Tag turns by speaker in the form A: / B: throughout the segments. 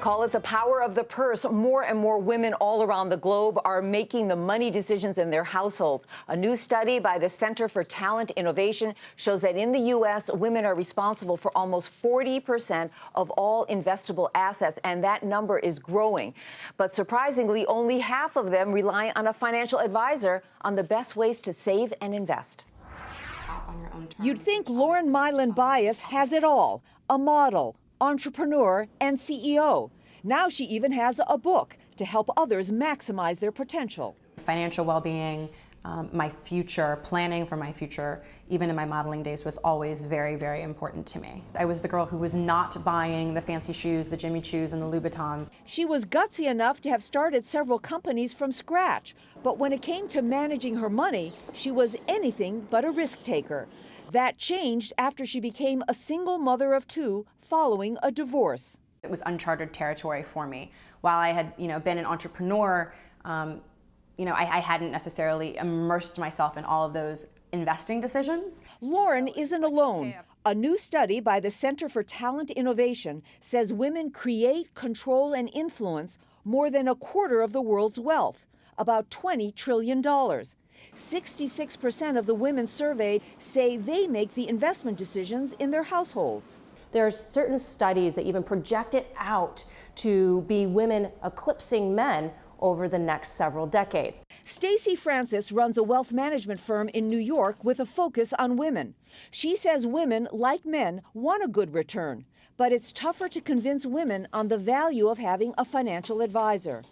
A: Call it the power of the purse. More and more women all around the globe are making the money decisions in their households. A new study by the Center for Talent Innovation shows that in the U.S., women are responsible for almost 40% of all investable assets, and that number is growing. But surprisingly, only half of them rely on a financial advisor on the best ways to save and invest.
B: You'd think Lauren Mylan Bias has it all: a model, entrepreneur, and CEO. Now she even has a book to help others maximize their potential.
C: Financial well-being, my future, planning for my future, even in my modeling days, was always very, very important to me. I was the girl who was not buying the fancy shoes, the Jimmy Choos and the Louboutins.
B: She was gutsy enough to have started several companies from scratch, but when it came to managing her money, she was anything but a risk taker. That changed after she became a single mother of two following a divorce.
C: It was uncharted territory for me. While I had, been an entrepreneur, I hadn't necessarily immersed myself in all of those investing decisions.
B: Lauren isn't alone. A new study by the Center for Talent Innovation says women create, control, and influence more than a quarter of the world's wealth, about $20 trillion. 66% of the women surveyed say they make the investment decisions in their households.
D: There are certain studies that even project it out to be women eclipsing men over the next several decades.
B: Stacey Francis runs a wealth management firm in New York with a focus on women. She says women, like men, want a good return, but it's tougher to convince women on the value of having a financial advisor.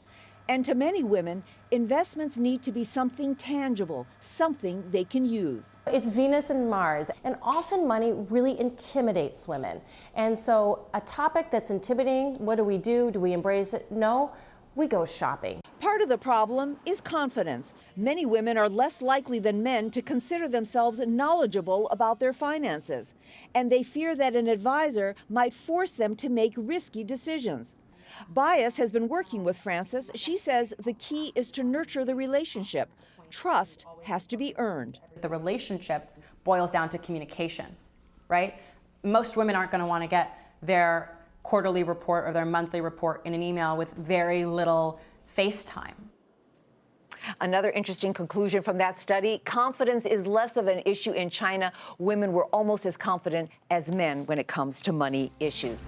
B: And to many women, investments need to be something tangible, something they can use.
D: It's Venus and Mars, and often money really intimidates women. And so a topic that's intimidating, what do? Do we embrace it? No, we go shopping.
B: Part of the problem is confidence. Many women are less likely than men to consider themselves knowledgeable about their finances, and they fear that an advisor might force them to make risky decisions. Bias has been working with Francis. She says the key is to nurture the relationship. Trust has to be earned.
C: The relationship boils down to communication, right? Most women aren't going to want to get their quarterly report or their monthly report in an email with very little FaceTime.
A: Another interesting conclusion from that study: confidence is less of an issue in China. Women were almost as confident as men when it comes to money issues.